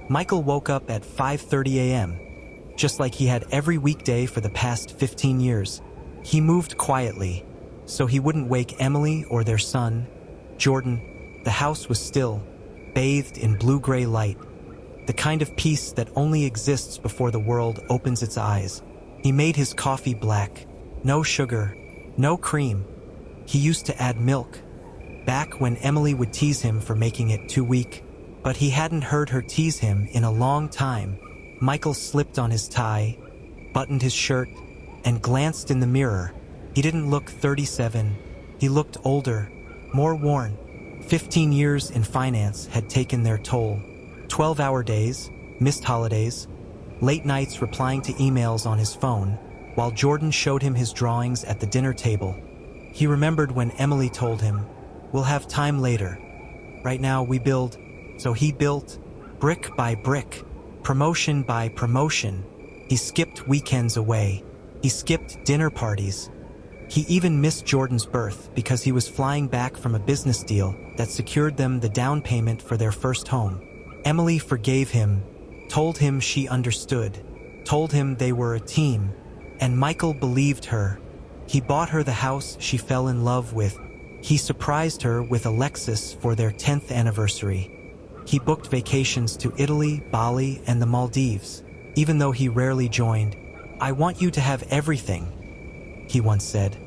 Michael woke up at 5:30 a.m., just like he had every weekday for the past 15 years. He moved quietly, so he wouldn't wake Emily or their son, Jordan. The house was still, bathed in blue-gray light, the kind of peace that only exists before the world opens its eyes. He made his coffee black, no sugar, no cream. He used to add milk, back when Emily would tease him for making it too weak. But he hadn't heard her tease him in a long time. Michael slipped on his tie, buttoned his shirt, and glanced in the mirror. He didn't look 37. He looked older, more worn. 15 years in finance had taken their toll. 12-hour days, missed holidays, late nights replying to emails on his phone, while Jordan showed him his drawings at the dinner table. He remembered when Emily told him, "We'll have time later. Right now we build." So he built, brick by brick, promotion by promotion. He skipped weekends away. He skipped dinner parties. He even missed Jordan's birth because he was flying back from a business deal that secured them the down payment for their first home. Emily forgave him, told him she understood, told him they were a team, and Michael believed her. He bought her the house she fell in love with. He surprised her with a Lexus for their 10th anniversary. He booked vacations to Italy, Bali, and the Maldives, even though he rarely joined. "I want you to have everything," he once said,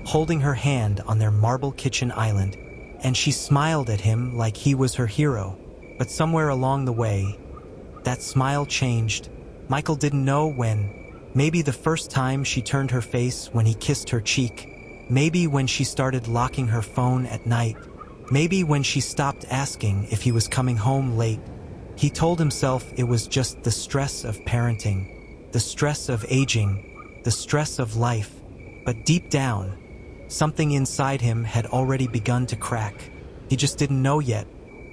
holding her hand on their marble kitchen island, and she smiled at him like he was her hero. But somewhere along the way, that smile changed. Michael didn't know when. Maybe the first time she turned her face when he kissed her cheek. Maybe when she started locking her phone at night. Maybe when she stopped asking if he was coming home late. He told himself it was just the stress of parenting, the stress of aging, the stress of life. But deep down, something inside him had already begun to crack. He just didn't know yet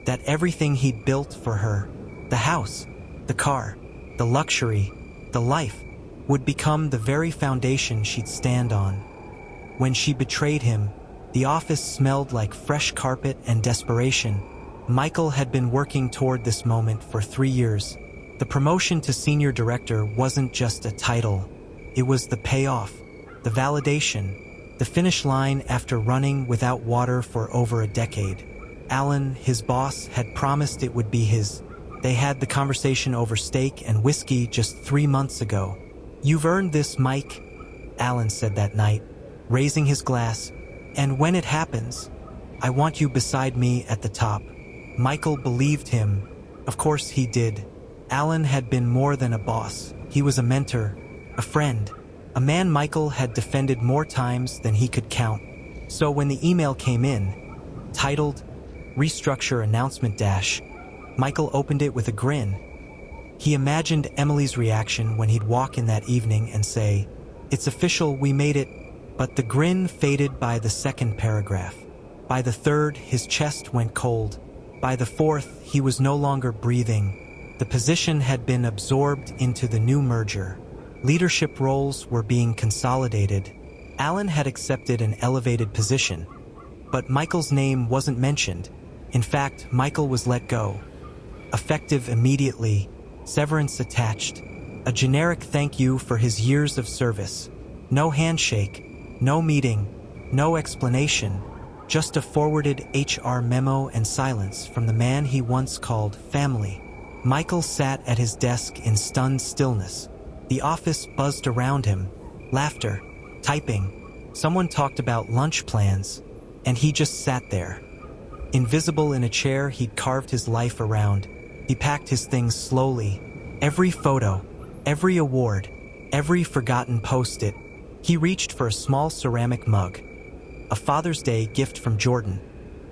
that everything he'd built for her, the house, the car, the luxury, the life, would become the very foundation she'd stand on. When she betrayed him, the office smelled like fresh carpet and desperation. Michael had been working toward this moment for 3 years. The promotion to senior director wasn't just a title. It was the payoff, the validation, the finish line after running without water for over a decade. Alan, his boss, had promised it would be his. They had the conversation over steak and whiskey just 3 months ago. "You've earned this, Mike," Alan said that night, raising his glass. "And when it happens, I want you beside me at the top." Michael believed him. Of course he did. Alan had been more than a boss. He was a mentor, a friend, a man Michael had defended more times than he could count. So when the email came in, titled, "Restructure Announcement Dash," Michael opened it with a grin. He imagined Emily's reaction when he'd walk in that evening and say, "It's official, we made it." But the grin faded by the second paragraph. By the third, his chest went cold. By the fourth, he was no longer breathing. The position had been absorbed into the new merger. Leadership roles were being consolidated. Alan had accepted an elevated position, but Michael's name wasn't mentioned. In fact, Michael was let go. Effective immediately, severance attached, a generic thank you for his years of service. No handshake, no meeting, no explanation, just a forwarded HR memo and silence from the man he once called family. Michael sat at his desk in stunned stillness. The office buzzed around him, laughter, typing. Someone talked about lunch plans, and he just sat there. Invisible in a chair he'd carved his life around. He packed his things slowly. Every photo, every award, every forgotten post-it. He reached for a small ceramic mug, a Father's Day gift from Jordan,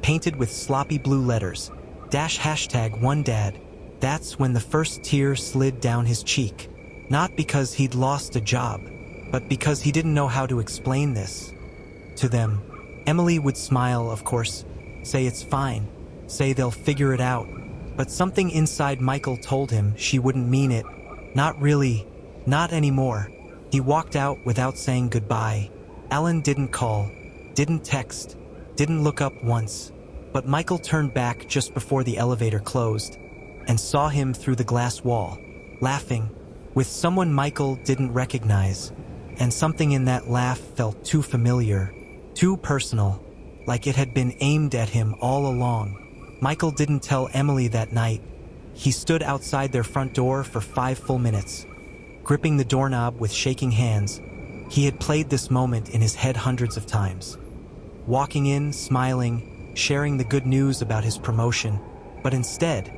painted with sloppy blue letters, #1dad. That's when the first tear slid down his cheek. Not because he'd lost a job, but because he didn't know how to explain this to them. Emily would smile, of course, say it's fine, say they'll figure it out. But something inside Michael told him she wouldn't mean it. Not really, not anymore. He walked out without saying goodbye. Alan didn't call, didn't text, didn't look up once. But Michael turned back just before the elevator closed. and saw him through the glass wall, laughing, with someone Michael didn't recognize, and something in that laugh felt too familiar, too personal, like it had been aimed at him all along. Michael didn't tell Emily that night. He stood outside their front door for 5 full minutes, gripping the doorknob with shaking hands. He had played this moment in his head hundreds of times. Walking in, smiling, sharing the good news about his promotion, but instead,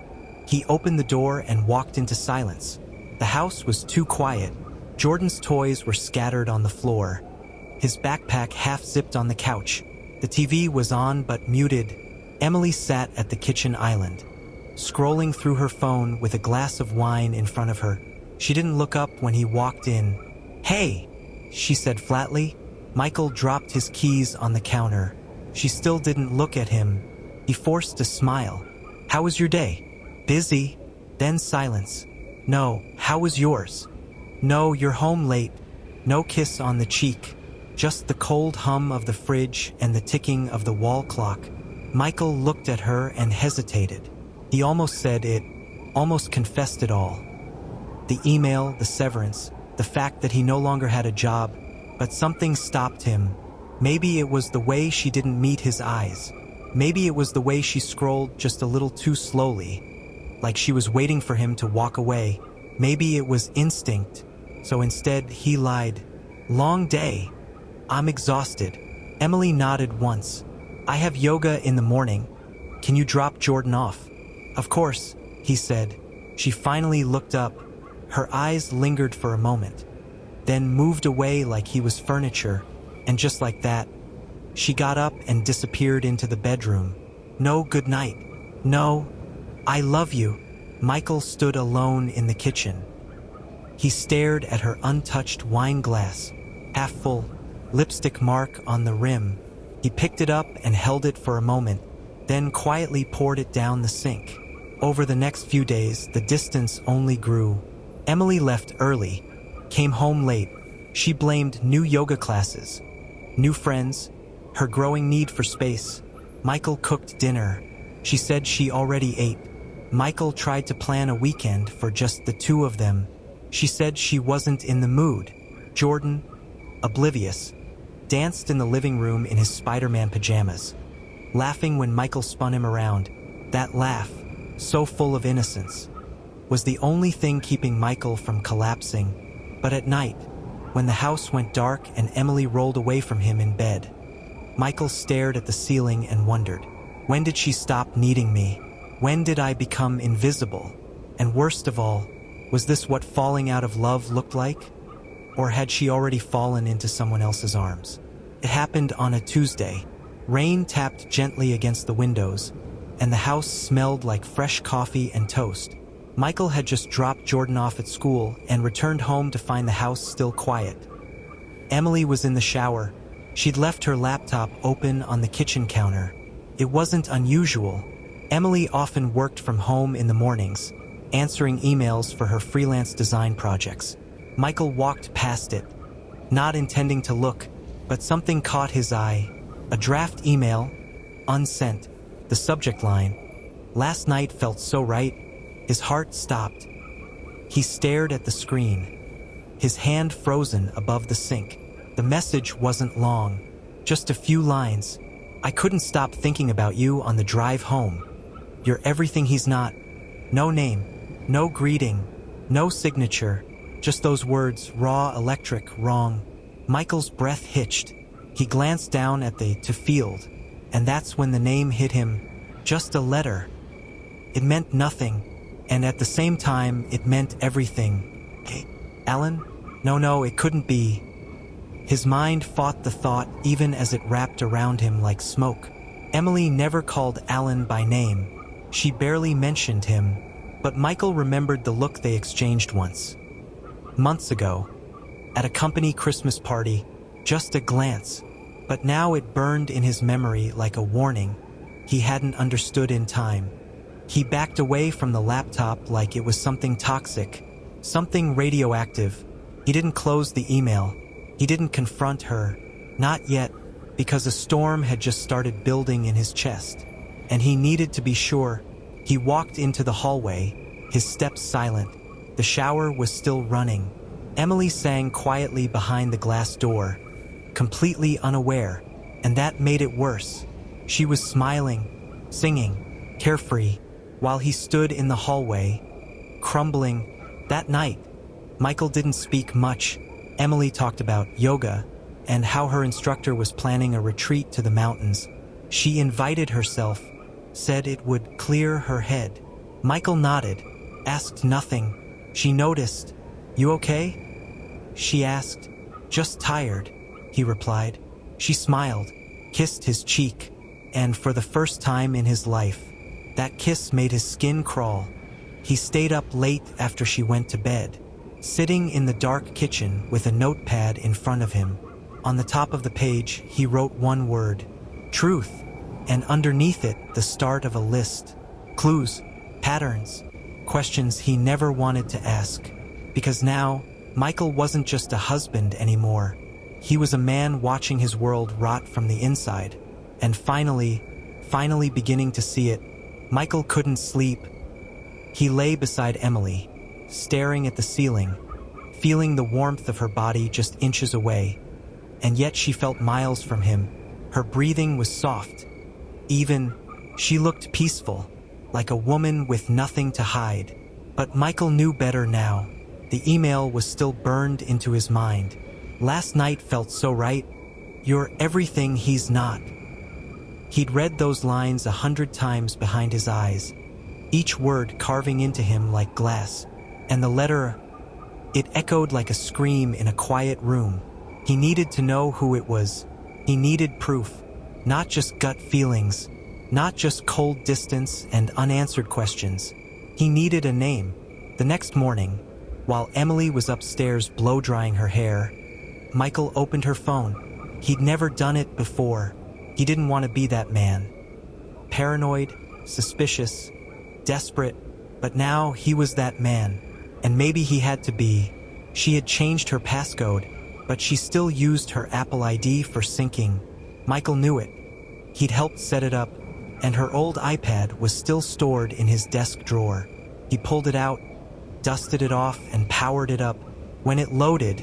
he opened the door and walked into silence. The house was too quiet. Jordan's toys were scattered on the floor, his backpack half-zipped on the couch. The TV was on but muted. Emily sat at the kitchen island, scrolling through her phone with a glass of wine in front of her. She didn't look up when he walked in. "Hey," she said flatly. Michael dropped his keys on the counter. She still didn't look at him. He forced a smile. "How was your day?" "Busy." Then silence. "No, how was yours?" "No, you're home late." No kiss on the cheek, just the cold hum of the fridge and the ticking of the wall clock. Michael looked at her and hesitated. He almost said it, almost confessed it all. The email, the severance, the fact that he no longer had a job, but something stopped him. Maybe it was the way she didn't meet his eyes. Maybe it was the way she scrolled just a little too slowly, like she was waiting for him to walk away. Maybe it was instinct. So instead, he lied. "Long day. I'm exhausted." Emily nodded once. "I have yoga in the morning. Can you drop Jordan off?" "Of course," he said. She finally looked up. Her eyes lingered for a moment, then moved away like he was furniture, and just like that, she got up and disappeared into the bedroom. No good night. No, "I love you." Michael stood alone in the kitchen. He stared at her untouched wine glass, half full, lipstick mark on the rim. He picked it up and held it for a moment, then quietly poured it down the sink. Over the next few days, the distance only grew. Emily left early, came home late. She blamed new yoga classes, new friends, her growing need for space. Michael cooked dinner. She said she already ate. Michael tried to plan a weekend for just the two of them. She said she wasn't in the mood. Jordan, oblivious, danced in the living room in his Spider-Man pajamas, laughing when Michael spun him around. That laugh, so full of innocence, was the only thing keeping Michael from collapsing. But at night, when the house went dark and Emily rolled away from him in bed, Michael stared at the ceiling and wondered, when did she stop needing me? When did I become invisible? And worst of all, was this what falling out of love looked like? Or had she already fallen into someone else's arms? It happened on a Tuesday. Rain tapped gently against the windows, and the house smelled like fresh coffee and toast. Michael had just dropped Jordan off at school and returned home to find the house still quiet. Emily was in the shower. She'd left her laptop open on the kitchen counter. It wasn't unusual. Emily often worked from home in the mornings, answering emails for her freelance design projects. Michael walked past it, not intending to look, but something caught his eye. A draft email, unsent. The subject line, "Last night felt so right." His heart stopped. He stared at the screen, his hand frozen above the sink. The message wasn't long, just a few lines. "I couldn't stop thinking about you on the drive home. You're everything he's not." No name, no greeting, no signature, just those words, raw, electric, wrong. Michael's breath hitched. He glanced down at the "to field," and that's when the name hit him. Just a letter. It meant nothing, and at the same time, it meant everything. "Hey, Alan? No, it couldn't be." His mind fought the thought even as it wrapped around him like smoke. Emily never called Alan by name. She barely mentioned him, but Michael remembered the look they exchanged once. Months ago, at a company Christmas party, just a glance, but now it burned in his memory like a warning he hadn't understood in time. He backed away from the laptop like it was something toxic, something radioactive. He didn't close the email. He didn't confront her. Not yet, because a storm had just started building in his chest, and he needed to be sure. He walked into the hallway, his steps silent. The shower was still running. Emily sang quietly behind the glass door, completely unaware, and that made it worse. She was smiling, singing, carefree, while he stood in the hallway, crumbling. That night, Michael didn't speak much. Emily talked about yoga and how her instructor was planning a retreat to the mountains. She invited herself, said it would clear her head. Michael nodded, asked nothing. She noticed. "You okay?" she asked. "Just tired," he replied. She smiled, kissed his cheek, and for the first time in his life, that kiss made his skin crawl. He stayed up late after she went to bed, sitting in the dark kitchen with a notepad in front of him. On the top of the page, he wrote one word, truth, and underneath it, the start of a list. Clues, patterns, questions he never wanted to ask. Because now, Michael wasn't just a husband anymore. He was a man watching his world rot from the inside. And finally beginning to see it. Michael couldn't sleep. He lay beside Emily, staring at the ceiling, feeling the warmth of her body just inches away. And yet she felt miles from him. Her breathing was soft. She looked peaceful, like a woman with nothing to hide. But Michael knew better now. The email was still burned into his mind. Last night felt so right. You're everything he's not. He'd read those lines 100 times behind his eyes, each word carving into him like glass. And the letter, it echoed like a scream in a quiet room. He needed to know who it was. He needed proof, not just gut feelings, not just cold distance and unanswered questions. He needed a name. The next morning, while Emily was upstairs blow-drying her hair, Michael opened her phone. He'd never done it before. He didn't want to be that man. Paranoid, suspicious, desperate, but now he was that man. And maybe he had to be. She had changed her passcode, but she still used her Apple ID for syncing. Michael knew it. He'd helped set it up, and her old iPad was still stored in his desk drawer. He pulled it out, dusted it off, and powered it up. When it loaded,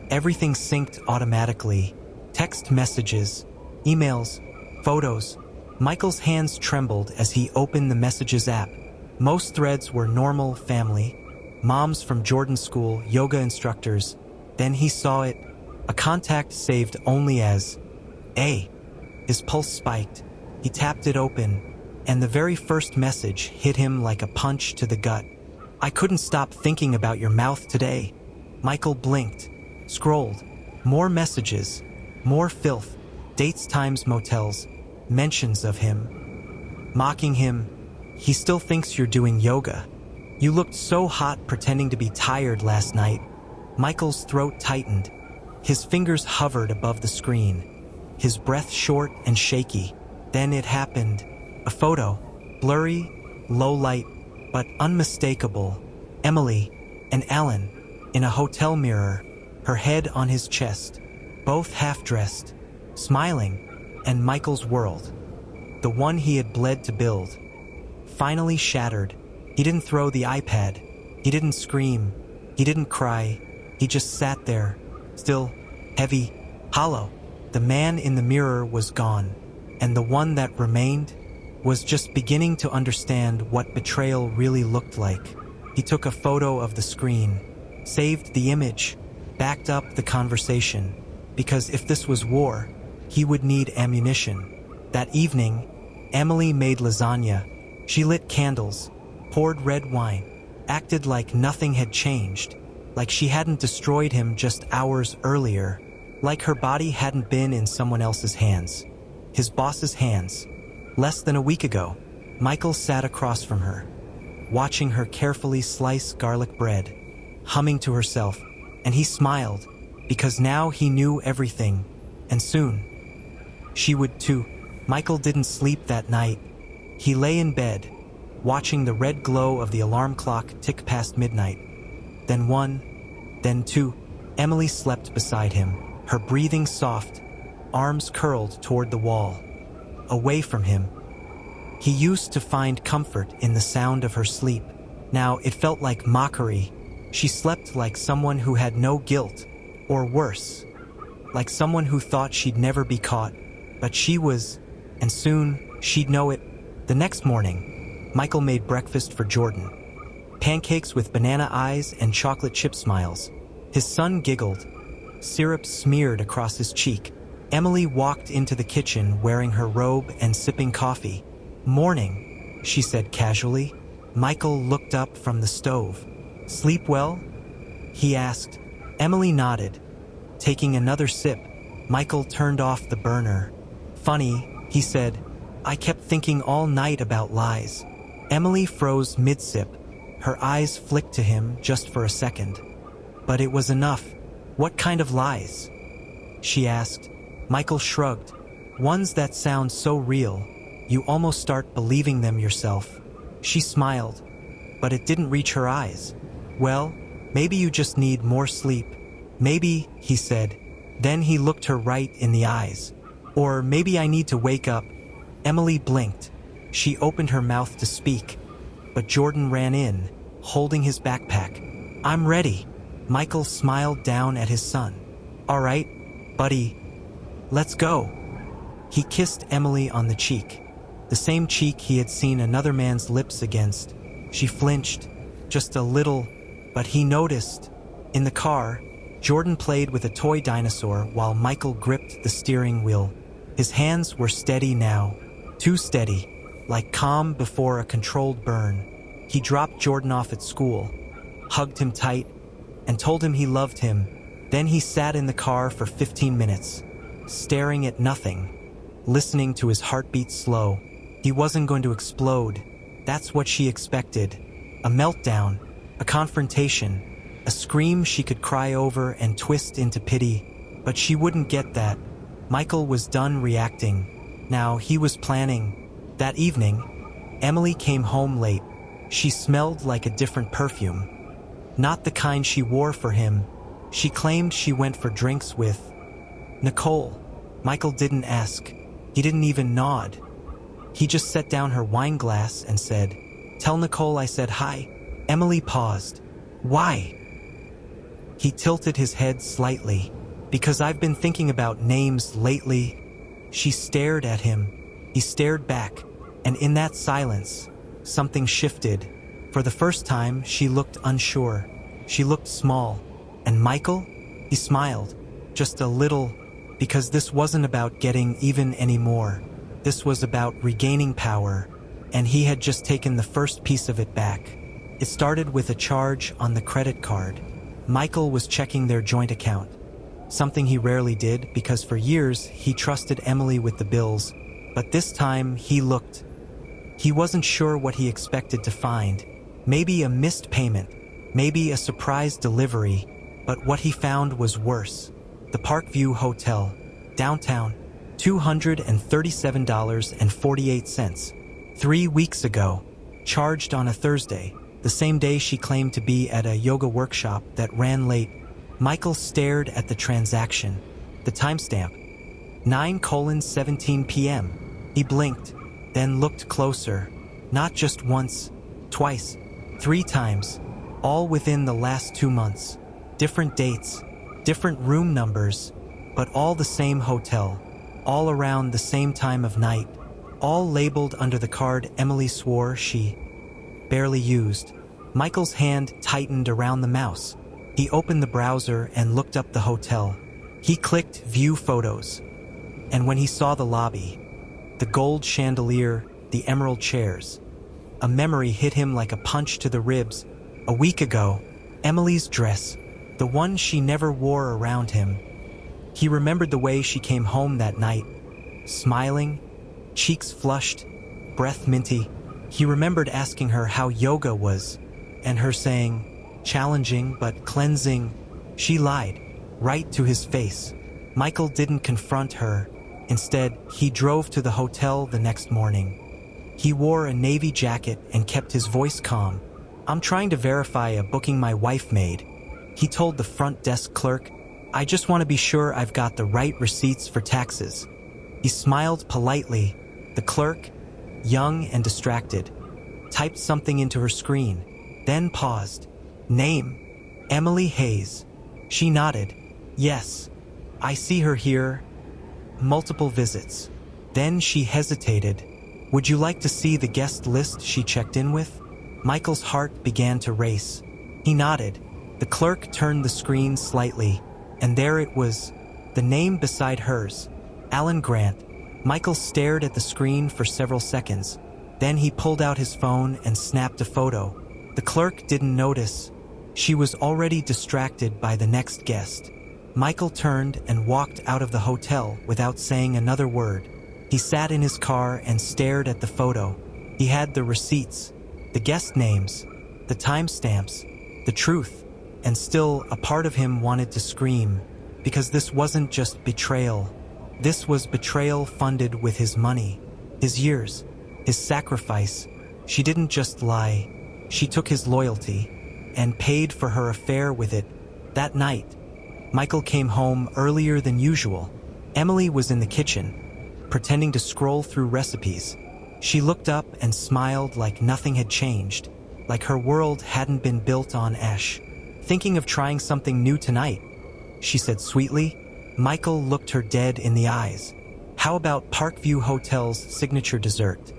everything synced automatically. Text messages, emails, photos. Michael's hands trembled as he opened the Messages app. Most threads were normal family, moms from Jordan school, yoga instructors. Then he saw it, a contact saved only as A. His pulse spiked. He tapped it open, and the very first message hit him like a punch to the gut. "I couldn't stop thinking about your mouth today." Michael blinked, scrolled. More messages, more filth, dates, times, motels, mentions of him. Mocking him. "He still thinks you're doing yoga. You looked so hot pretending to be tired last night." Michael's throat tightened. His fingers hovered above the screen, his breath short and shaky. Then it happened. A photo, blurry, low light, but unmistakable. Emily and Alan in a hotel mirror, her head on his chest, both half-dressed, smiling, and Michael's world, the one he had bled to build, finally shattered. He didn't throw the iPad. He didn't scream. He didn't cry. He just sat there, still, heavy, hollow. The man in the mirror was gone, and the one that remained was just beginning to understand what betrayal really looked like. He took a photo of the screen, saved the image, backed up the conversation, because if this was war, he would need ammunition. That evening, Emily made lasagna. She lit candles, poured red wine, acted like nothing had changed, like she hadn't destroyed him just hours earlier, like her body hadn't been in someone else's hands, his boss's hands. Less than a week ago, Michael sat across from her, watching her carefully slice garlic bread, humming to herself, and he smiled, because now he knew everything, and soon, she would too. Michael didn't sleep that night. He lay in bed, watching the red glow of the alarm clock tick past midnight. Then one, then two. Emily slept beside him, her breathing soft, arms curled toward the wall. Away from him. He used to find comfort in the sound of her sleep. Now it felt like mockery. She slept like someone who had no guilt, or worse, like someone who thought she'd never be caught. But she was, and soon she'd know it. The next morning, Michael made breakfast for Jordan. Pancakes with banana eyes and chocolate chip smiles. His son giggled. Syrup smeared across his cheek. Emily walked into the kitchen wearing her robe and sipping coffee. "Morning," she said casually. Michael looked up from the stove. "Sleep well?" he asked. Emily nodded. Taking another sip, Michael turned off the burner. "Funny," he said. "I kept thinking all night about lies." Emily froze mid-sip. Her eyes flicked to him just for a second. "But it was enough." "What kind of lies?" she asked. Michael shrugged. "Ones that sound so real, you almost start believing them yourself." She smiled, but it didn't reach her eyes. "Well, maybe you just need more sleep." "Maybe," he said. Then he looked her right in the eyes. "Or maybe I need to wake up." Emily blinked. She opened her mouth to speak, but Jordan ran in, holding his backpack. "I'm ready." Michael smiled down at his son. "All right, buddy, let's go." He kissed Emily on the cheek, the same cheek he had seen another man's lips against. She flinched, just a little, but he noticed. In the car, Jordan played with a toy dinosaur while Michael gripped the steering wheel. His hands were steady now, too steady, like calm before a controlled burn. He dropped Jordan off at school, hugged him tight, and told him he loved him. Then he sat in the car for 15 minutes, staring at nothing, listening to his heartbeat slow. He wasn't going to explode. That's what she expected. A meltdown, a confrontation, a scream she could cry over and twist into pity. But she wouldn't get that. Michael was done reacting. Now he was planning. That evening, Emily came home late. She smelled like a different perfume. Not the kind she wore for him. She claimed she went for drinks with Nicole. Michael didn't ask. He didn't even nod. He just set down her wine glass and said, "Tell Nicole I said hi." Emily paused. "Why?" He tilted his head slightly. "Because I've been thinking about names lately." She stared at him. He stared back, and in that silence, something shifted. For the first time, she looked unsure. She looked small. And Michael? He smiled. Just a little, because this wasn't about getting even anymore. This was about regaining power, and he had just taken the first piece of it back. It started with a charge on the credit card. Michael was checking their joint account, something he rarely did because for years he trusted Emily with the bills, but this time he looked. He wasn't sure what he expected to find. Maybe a missed payment, maybe a surprise delivery, but what he found was worse. The Parkview Hotel, downtown, $237.48. 3 weeks ago, charged on a Thursday, the same day she claimed to be at a yoga workshop that ran late. Michael stared at the transaction, the timestamp, 9:17 p.m. He blinked, then looked closer, not just once, twice, 3 times, all within the last 2 months. Different dates, different room numbers, but all the same hotel, all around the same time of night, all labeled under the card Emily swore she barely used. Michael's hand tightened around the mouse. He opened the browser and looked up the hotel. He clicked View Photos, and when he saw the lobby, the gold chandelier, the emerald chairs, a memory hit him like a punch to the ribs. A week ago, Emily's dress, the one she never wore around him. He remembered the way she came home that night, smiling, cheeks flushed, breath minty. He remembered asking her how yoga was, and her saying, challenging but cleansing. She lied, right to his face. Michael didn't confront her. Instead, he drove to the hotel the next morning. He wore a navy jacket and kept his voice calm. "I'm trying to verify a booking my wife made," he told the front desk clerk. "I just want to be sure I've got the right receipts for taxes." He smiled politely. The clerk, young and distracted, typed something into her screen, then paused. Name: Emily Hayes. She nodded. Yes, I see her here. Multiple visits. Then she hesitated. Would you like to see the guest list she checked in with? Michael's heart began to race. He nodded. The clerk turned the screen slightly, and there it was, the name beside hers, Alan Grant. Michael stared at the screen for several seconds. Then he pulled out his phone and snapped a photo. The clerk didn't notice. She was already distracted by the next guest. Michael turned and walked out of the hotel without saying another word. He sat in his car and stared at the photo. He had the receipts, the guest names, the timestamps, the truth, and still a part of him wanted to scream, because this wasn't just betrayal. This was betrayal funded with his money, his years, his sacrifice. She didn't just lie. She took his loyalty and paid for her affair with it. That night, Michael came home earlier than usual. Emily was in the kitchen, pretending to scroll through recipes. She looked up and smiled like nothing had changed, like her world hadn't been built on ash. Thinking of trying something new tonight, she said sweetly. Michael looked her dead in the eyes. How about Parkview Hotel's signature dessert?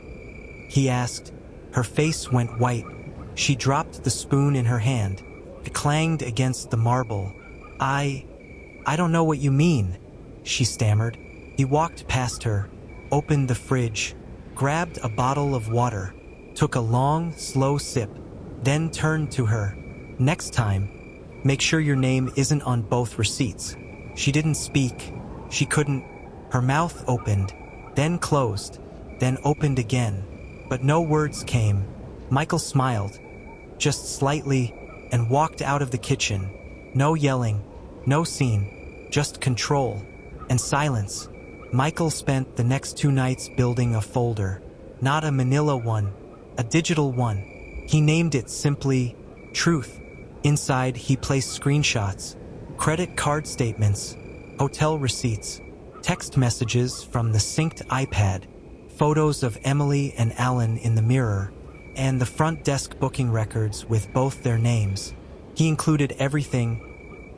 He asked. Her face went white. She dropped the spoon in her hand. It clanged against the marble. I don't know what you mean, she stammered. He walked past her, opened the fridge, grabbed a bottle of water, took a long, slow sip, then turned to her. Next time, make sure your name isn't on both receipts. She didn't speak. She couldn't. Her mouth opened, then closed, then opened again. But no words came. Michael smiled, just slightly, and walked out of the kitchen. No yelling, no scene, just control and silence. Michael spent the next 2 nights building a folder, not a manila one, a digital one. He named it simply Truth. Inside, he placed screenshots, credit card statements, hotel receipts, text messages from the synced iPad, photos of Emily and Alan in the mirror, and the front desk booking records with both their names. He included everything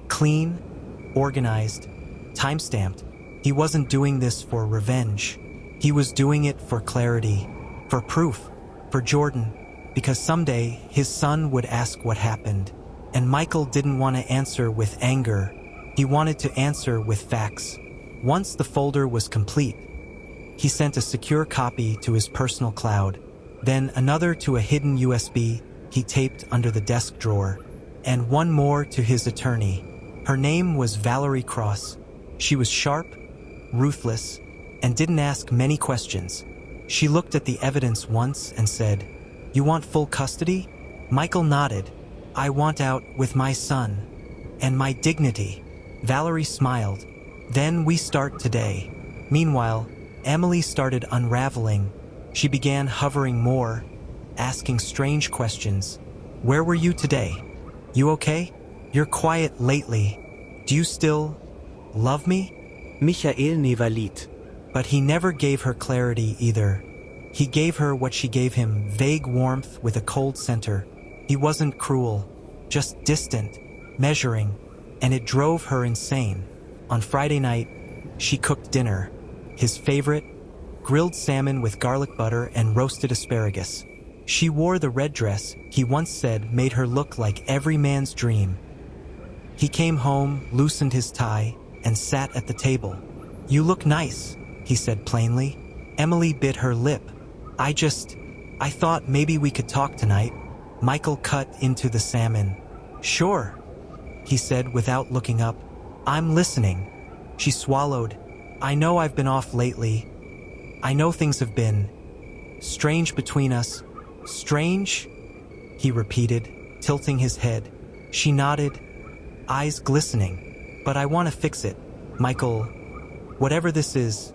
clean, organized, time-stamped. He wasn't doing this for revenge. He was doing it for clarity, for proof, for Jordan, because someday his son would ask what happened. And Michael didn't want to answer with anger. He wanted to answer with facts. Once the folder was complete, he sent a secure copy to his personal cloud, then another to a hidden USB he taped under the desk drawer, and one more to his attorney. Her name was Valerie Cross. She was sharp, ruthless, and didn't ask many questions. She looked at the evidence once and said, "You want full custody?" Michael nodded. "I want out with my son and my dignity." Valerie smiled. "Then we start today." Meanwhile, Emily started unraveling. She began hovering more, asking strange questions. "Where were you today? You okay? You're quiet lately. Do you still love me?" Michael Nevalit. But he never gave her clarity either. He gave her what she gave him, vague warmth with a cold center. He wasn't cruel, just distant, measuring, and it drove her insane. On Friday night, she cooked dinner, his favorite, grilled salmon with garlic butter and roasted asparagus. She wore the red dress he once said made her look like every man's dream. He came home, loosened his tie, and sat at the table. "You look nice," he said plainly. Emily bit her lip. I thought maybe we could talk tonight." Michael cut into the salmon. "Sure," he said without looking up. "I'm listening." She swallowed. "I know I've been off lately. I know things have been strange between us." "Strange?" he repeated, tilting his head. She nodded, eyes glistening. "But I want to fix it, Michael. Whatever this is,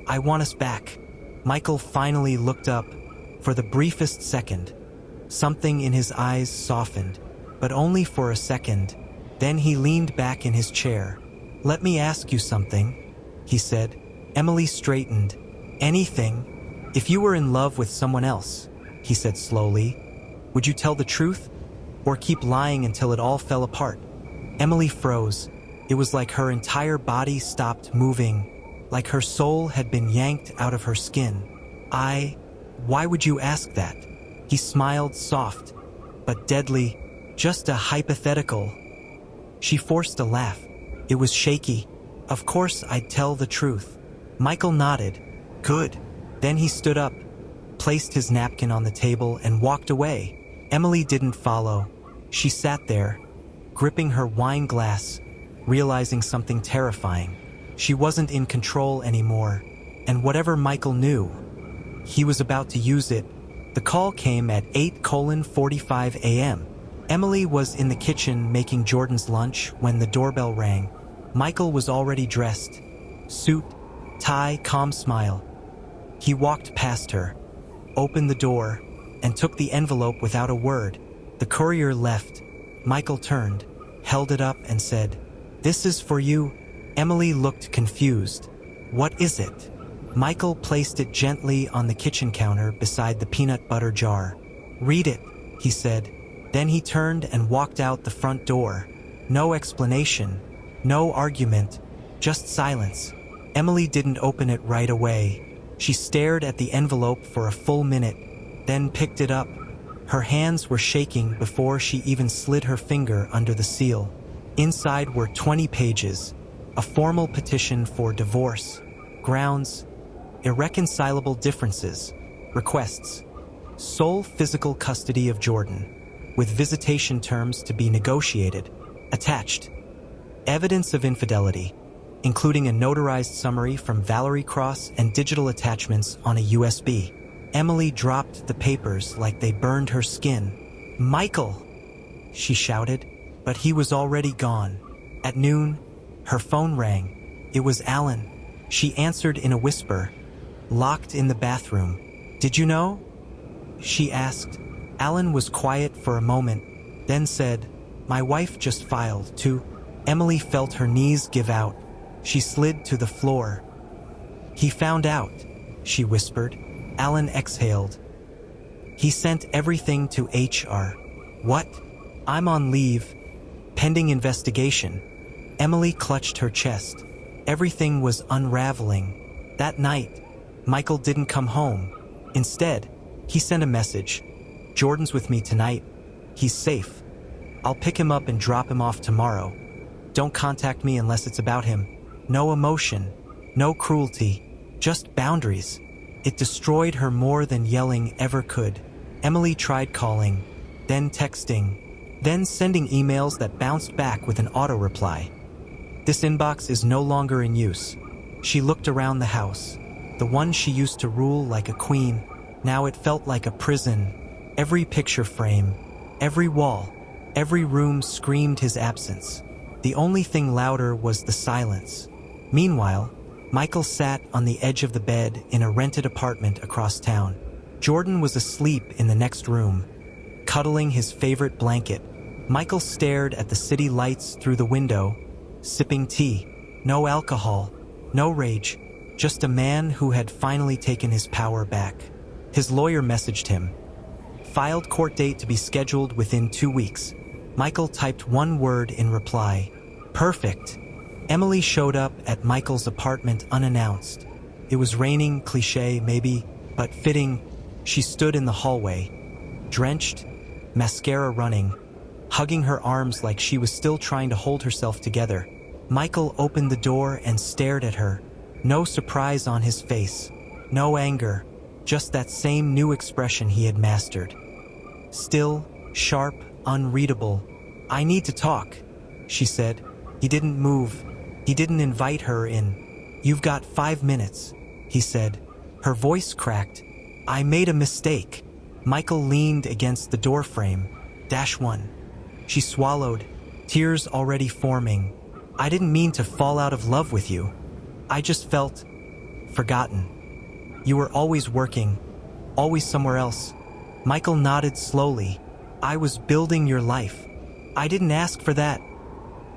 I want us back." Michael finally looked up for the briefest second. Something in his eyes softened, but only for a second. Then he leaned back in his chair. "Let me ask you something," he said. Emily straightened. "Anything. If you were in love with someone else, he said slowly, would you tell the truth or keep lying until it all fell apart? Emily froze. It was like her entire body stopped moving, like her soul had been yanked out of her skin. Why would you ask that? He smiled soft, but deadly. Just a hypothetical. She forced a laugh. It was shaky. Of course I'd tell the truth. Michael nodded. Good. Then he stood up, placed his napkin on the table, and walked away. Emily didn't follow. She sat there, gripping her wine glass, realizing something terrifying. She wasn't in control anymore, and whatever Michael knew, he was about to use it. The call came at 8:45 a.m. Emily was in the kitchen making Jordan's lunch when the doorbell rang. Michael was already dressed. Suit, tie, calm smile. He walked past her, opened the door, and took the envelope without a word. The courier left. Michael turned, held it up, and said, "This is for you." Emily looked confused. "What is it?" Michael placed it gently on the kitchen counter beside the peanut butter jar. "Read it," he said. Then he turned and walked out the front door. No explanation, no argument, just silence. Emily didn't open it right away. She stared at the envelope for a full minute, then picked it up. Her hands were shaking before she even slid her finger under the seal. Inside were 20 pages, a formal petition for divorce, grounds, irreconcilable differences, requests, sole physical custody of Jordan, with visitation terms to be negotiated, attached, evidence of infidelity, including a notarized summary from Valerie Cross and digital attachments on a USB. Emily dropped the papers like they burned her skin. "Michael!" she shouted, but he was already gone. At noon, her phone rang. It was Alan. She answered in a whisper, locked in the bathroom. "Did you know?" she asked. Alan was quiet for a moment, then said, "My wife just filed, too." Emily felt her knees give out. She slid to the floor. "He found out," she whispered. Alan exhaled. "He sent everything to HR." "What?" "I'm on leave, pending investigation." Emily clutched her chest. Everything was unraveling. That night, Michael didn't come home. Instead, he sent a message. "Jordan's with me tonight. He's safe. I'll pick him up and drop him off tomorrow. Don't contact me unless it's about him." No emotion, no cruelty, just boundaries. It destroyed her more than yelling ever could. Emily tried calling, then texting, then sending emails that bounced back with an auto-reply. This inbox is no longer in use. She looked around the house, the one she used to rule like a queen. Now it felt like a prison. Every picture frame, every wall, every room screamed his absence. The only thing louder was the silence. Meanwhile, Michael sat on the edge of the bed in a rented apartment across town. Jordan was asleep in the next room, cuddling his favorite blanket. Michael stared at the city lights through the window, sipping tea. No alcohol, no rage, just a man who had finally taken his power back. His lawyer messaged him. Filed court date to be scheduled within 2 weeks. Michael typed one word in reply. Perfect. Emily showed up at Michael's apartment unannounced. It was raining, cliché maybe, but fitting. She stood in the hallway, drenched, mascara running, hugging her arms like she was still trying to hold herself together. Michael opened the door and stared at her. No surprise on his face, no anger, just that same new expression he had mastered. Still, sharp, unreadable. "I need to talk," she said. He didn't move. He didn't invite her in. "You've got 5 minutes," he said. Her voice cracked. "I made a mistake." Michael leaned against the doorframe. -1. She swallowed, tears already forming. "I didn't mean to fall out of love with you. I just felt forgotten. You were always working, always somewhere else." Michael nodded slowly. "I was building your life. I didn't ask for that,"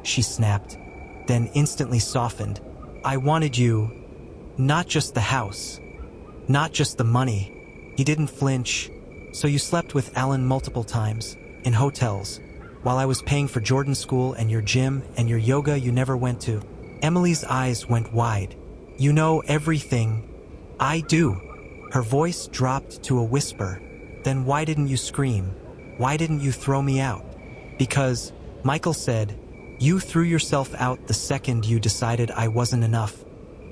she snapped, then instantly softened. "I wanted you, not just the house, Not just the money. He didn't flinch. So you slept with Alan multiple times, in hotels, while I was paying for Jordan's school and your gym and your yoga you never went to. Emily's eyes went wide. You know everything. I do. Her voice dropped to a whisper. Then why didn't you scream? Why didn't you throw me out? Because, Michael said, you threw yourself out the second you decided I wasn't enough.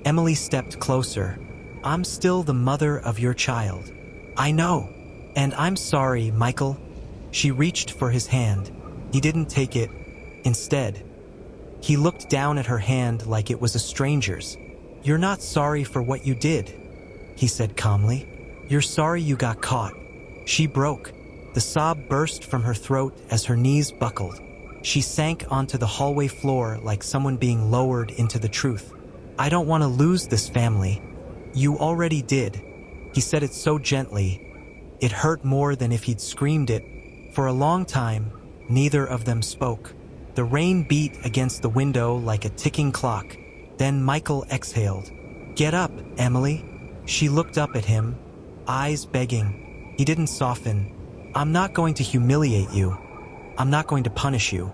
Emily stepped closer. I'm still the mother of your child. I know. And I'm sorry, Michael. She reached for his hand. He didn't take it. Instead, he looked down at her hand like it was a stranger's. You're not sorry for what you did, he said calmly. You're sorry you got caught. She broke. The sob burst from her throat as her knees buckled. She sank onto the hallway floor like someone being lowered into the truth. I don't want to lose this family. You already did. He said it so gently. It hurt more than if he'd screamed it. For a long time, neither of them spoke. The rain beat against the window like a ticking clock. Then Michael exhaled. Get up, Emily. She looked up at him, eyes begging. He didn't soften. I'm not going to humiliate you. I'm not going to punish you.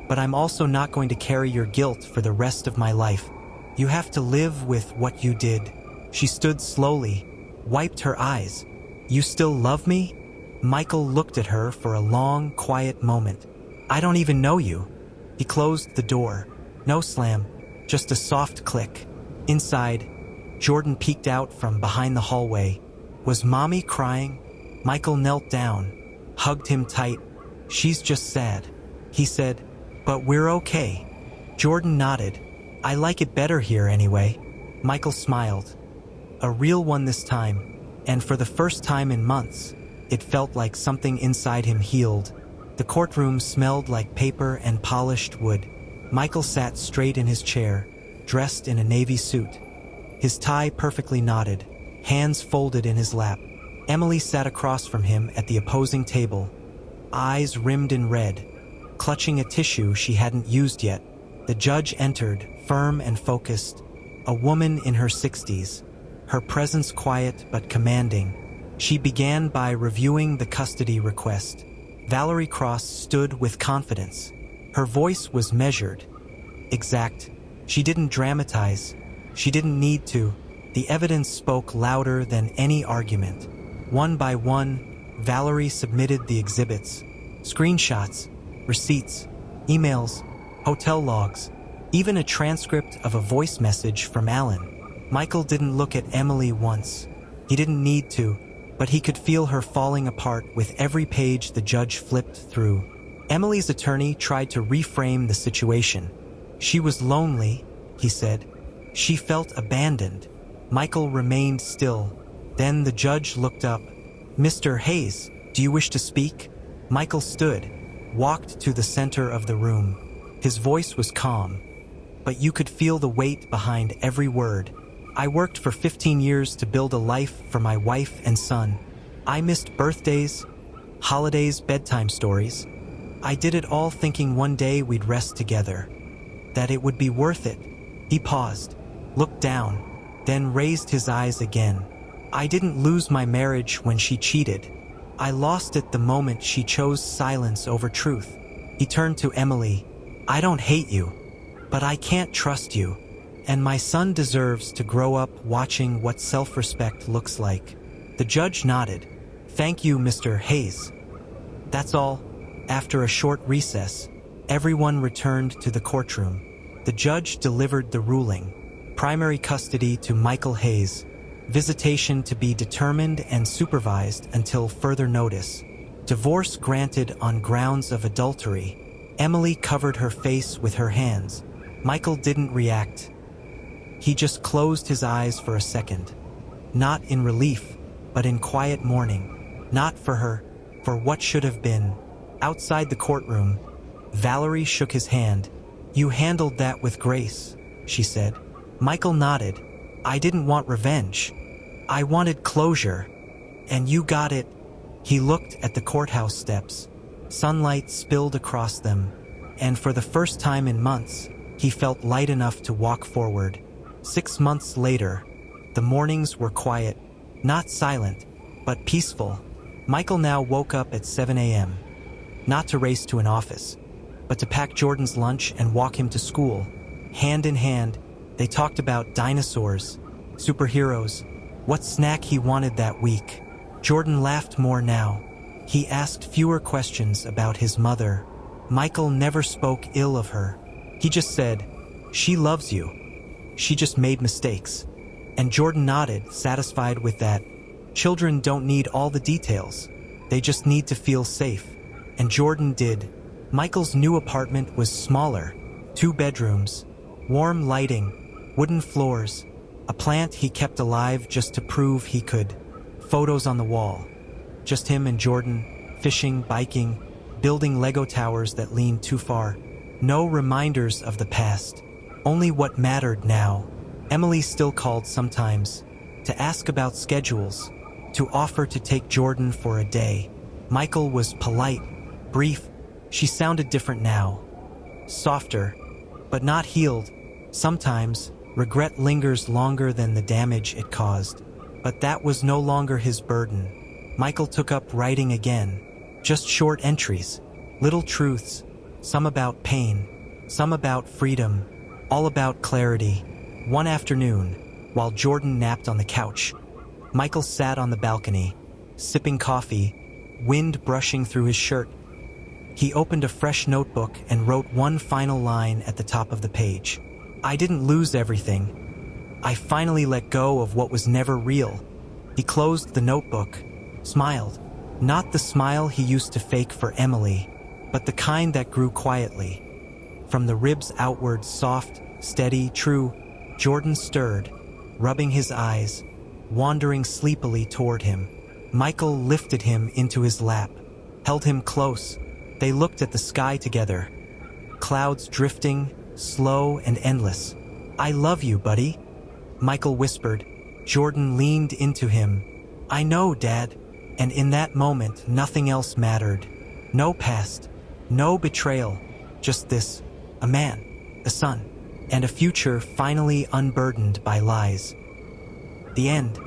But I'm also not going to carry your guilt for the rest of my life. You have to live with what you did. She stood slowly, wiped her eyes. You still love me? Michael looked at her for a long, quiet moment. I don't even know you. He closed the door. No slam, just a soft click. Inside, Jordan peeked out from behind the hallway. Was Mommy crying? Michael knelt down, hugged him tight. She's just sad, he said, but we're okay. Jordan nodded. I like it better here anyway. Michael smiled. A real one this time, and for the first time in months, it felt like something inside him healed. The courtroom smelled like paper and polished wood. Michael sat straight in his chair, dressed in a navy suit. His tie perfectly knotted, hands folded in his lap. Emily sat across from him at the opposing table, eyes rimmed in red, clutching a tissue she hadn't used yet. The judge entered, firm and focused, a woman in her 60s, her presence quiet but commanding. She began by reviewing the custody request. Valerie Cross stood with confidence. Her voice was measured, exact. She didn't dramatize. She didn't need to. The evidence spoke louder than any argument. One by one, Valerie submitted the exhibits. Screenshots, receipts, emails, hotel logs, even a transcript of a voice message from Alan. Michael didn't look at Emily once. He didn't need to, but he could feel her falling apart with every page the judge flipped through. Emily's attorney tried to reframe the situation. She was lonely, he said. She felt abandoned. Michael remained still. Then the judge looked up. Mr. Hayes, do you wish to speak? Michael stood, walked to the center of the room. His voice was calm, but you could feel the weight behind every word. I worked for 15 years to build a life for my wife and son. I missed birthdays, holidays, bedtime stories. I did it all thinking one day we'd rest together, that it would be worth it. He paused, looked down, then raised his eyes again. I didn't lose my marriage when she cheated. I lost it the moment she chose silence over truth. He turned to Emily. I don't hate you, but I can't trust you. And my son deserves to grow up watching what self-respect looks like. The judge nodded. Thank you, Mr. Hayes. That's all. After a short recess, everyone returned to the courtroom. The judge delivered the ruling. Primary custody to Michael Hayes. Visitation to be determined and supervised until further notice. Divorce granted on grounds of adultery. Emily covered her face with her hands. Michael didn't react. He just closed his eyes for a second. Not in relief, but in quiet mourning. Not for her, for what should have been. Outside the courtroom, Valerie shook his hand. You handled that with grace, she said. Michael nodded. I didn't want revenge. I wanted closure. And you got it. He looked at the courthouse steps. Sunlight spilled across them. And for the first time in months, he felt light enough to walk forward. 6 months later, the mornings were quiet. Not silent, but peaceful. Michael now woke up at 7 a.m. Not to race to an office, but to pack Jordan's lunch and walk him to school. Hand in hand, they talked about dinosaurs, superheroes, what snack he wanted that week. Jordan laughed more now. He asked fewer questions about his mother. Michael never spoke ill of her. He just said, "She loves you. She just made mistakes." And Jordan nodded, satisfied with that. Children don't need all the details. They just need to feel safe. And Jordan did. Michael's new apartment was smaller. 2 bedrooms, warm lighting, wooden floors, a plant he kept alive just to prove he could. Photos on the wall. Just him and Jordan, fishing, biking, building Lego towers that leaned too far. No reminders of the past. Only what mattered now. Emily still called sometimes, to ask about schedules, to offer to take Jordan for a day. Michael was polite, brief. She sounded different now. Softer, but not healed. Sometimes, regret lingers longer than the damage it caused. But that was no longer his burden. Michael took up writing again. Just short entries, little truths, some about pain, some about freedom, all about clarity. One afternoon, while Jordan napped on the couch, Michael sat on the balcony, sipping coffee, wind brushing through his shirt. He opened a fresh notebook and wrote one final line at the top of the page. "I didn't lose everything. I finally let go of what was never real." He closed the notebook, smiled. Not the smile he used to fake for Emily, but the kind that grew quietly. From the ribs outward, soft, steady, true. Jordan stirred, rubbing his eyes, wandering sleepily toward him. Michael lifted him into his lap, held him close. They looked at the sky together. Clouds drifting, slow and endless. "I love you, buddy," Michael whispered. Jordan leaned into him. "I know, Dad." And in that moment, nothing else mattered. No past, no betrayal, just this, a man, a son, and a future finally unburdened by lies. The end.